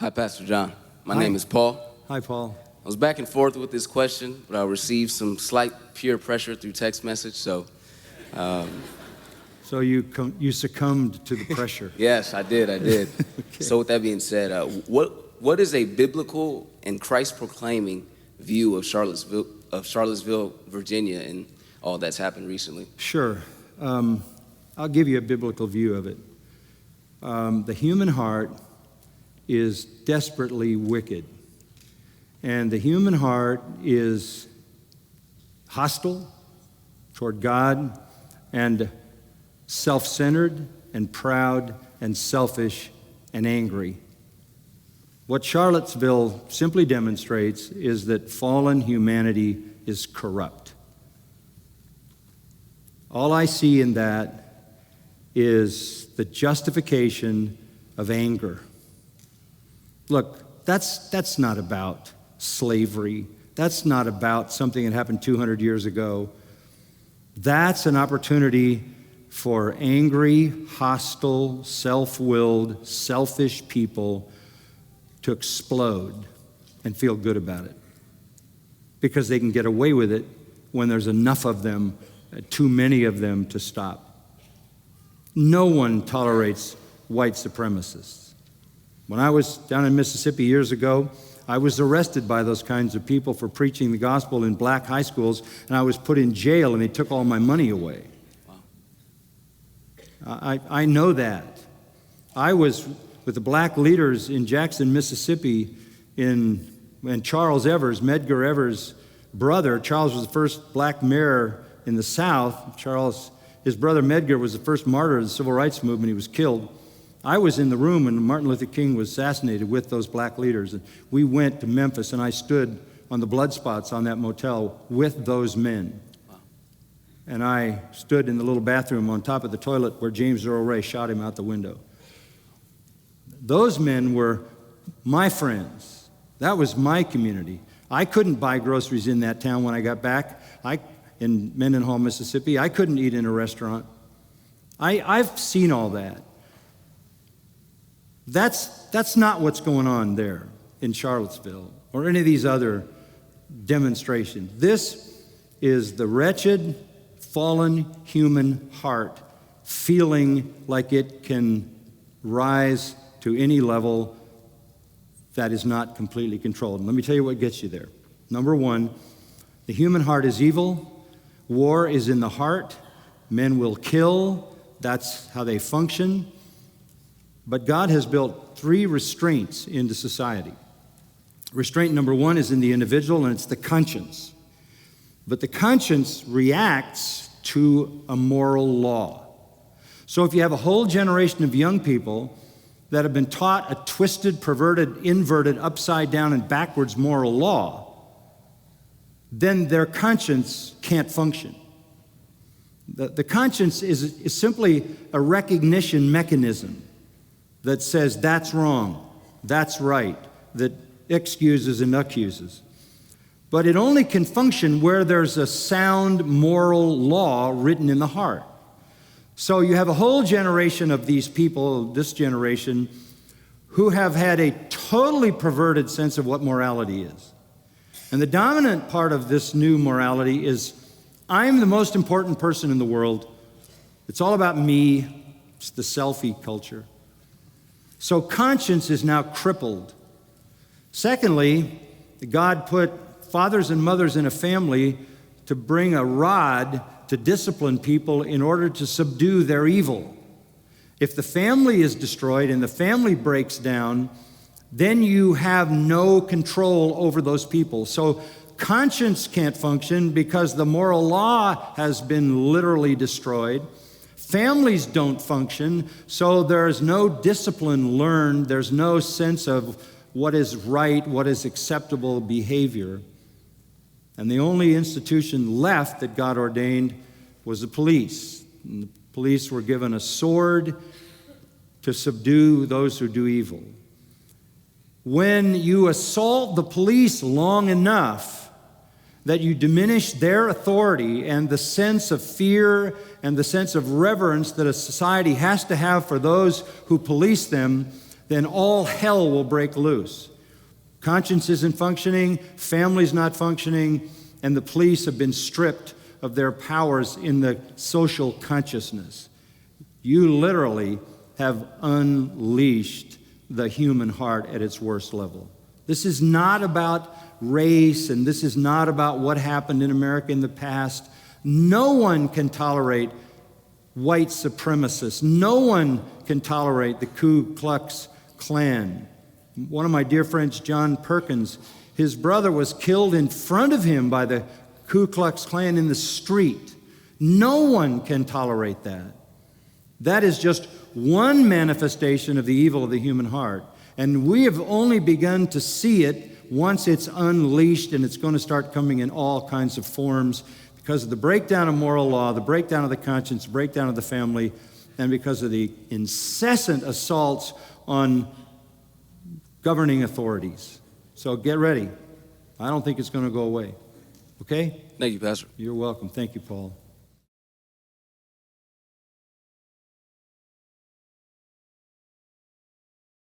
Hi, Pastor John. My name is Paul. Hi, Paul. I was back and forth with this question, but I received some slight peer pressure through text message, so... So you succumbed to the pressure. Yes, I did. Okay. So with that being said, what is a biblical and Christ-proclaiming view of Charlottesville, Virginia, and all that's happened recently? Sure. I'll give you a biblical view of it. The human heart is desperately wicked. And the human heart is hostile toward God and self-centered and proud and selfish and angry. What Charlottesville simply demonstrates is that fallen humanity is corrupt. All I see in that is the justification of anger. Look, that's not about slavery. That's not about something that happened 200 years ago. That's an opportunity for angry, hostile, self-willed, selfish people to explode and feel good about it. Because they can get away with it when there's enough of them, too many of them to stop. No one tolerates white supremacists. When I was down in Mississippi years ago, I was arrested by those kinds of people for preaching the gospel in black high schools, and I was put in jail, and they took all my money away. I know that. I was with the black leaders in Jackson, Mississippi, when Charles Evers, Medgar Evers' brother, Charles was the first black mayor in the South. His brother Medgar was the first martyr of the civil rights movement. He was killed. I was in the room when Martin Luther King was assassinated with those black leaders. And we went to Memphis, and I stood on the blood spots on that motel with those men. And I stood in the little bathroom on top of the toilet where James Earl Ray shot him out the window. Those men were my friends. That was my community. I couldn't buy groceries in that town when I got back. In Mendenhall, Mississippi, I couldn't eat in a restaurant. I've seen all that. That's not what's going on there in Charlottesville or any of these other demonstrations. This is the wretched, fallen human heart feeling like it can rise to any level that is not completely controlled. And let me tell you what gets you there. Number one, the human heart is evil. War is in the heart. Men will kill. That's how they function. But God has built three restraints into society. Restraint number one is in the individual, and it's the conscience. But the conscience reacts to a moral law. So if you have a whole generation of young people that have been taught a twisted, perverted, inverted, upside down, and backwards moral law, then their conscience can't function. The conscience is simply a recognition mechanism that says that's wrong, that's right, that excuses and accuses. But it only can function where there's a sound moral law written in the heart. So you have a whole generation of these people, this generation, who have had a totally perverted sense of what morality is. And the dominant part of this new morality is, I'm the most important person in the world. It's all about me. It's the selfie culture. So conscience is now crippled. Secondly, God put fathers and mothers in a family to bring a rod to discipline people in order to subdue their evil. If the family is destroyed and the family breaks down, then you have no control over those people. So conscience can't function because the moral law has been literally destroyed. Families don't function, so there's no discipline learned. There's no sense of what is right, what is acceptable behavior. And the only institution left that God ordained was the police. And the police were given a sword to subdue those who do evil. When you assault the police long enough that you diminish their authority and the sense of fear and the sense of reverence that a society has to have for those who police them, then all hell will break loose. Conscience isn't functioning, family's not functioning, and the police have been stripped of their powers in the social consciousness. You literally have unleashed the human heart at its worst level. This is not about race, and this is not about what happened in America in the past. No one can tolerate white supremacists. No one can tolerate the Ku Klux Klan. One of my dear friends, John Perkins, his brother was killed in front of him by the Ku Klux Klan in the street. No one can tolerate that. That is just one manifestation of the evil of the human heart. And we have only begun to see it once it's unleashed, and it's going to start coming in all kinds of forms because of the breakdown of moral law, the breakdown of the conscience, the breakdown of the family, and because of the incessant assaults on governing authorities. So get ready. I don't think it's going to go away. Okay? Thank you, Pastor. You're welcome. Thank you, Paul.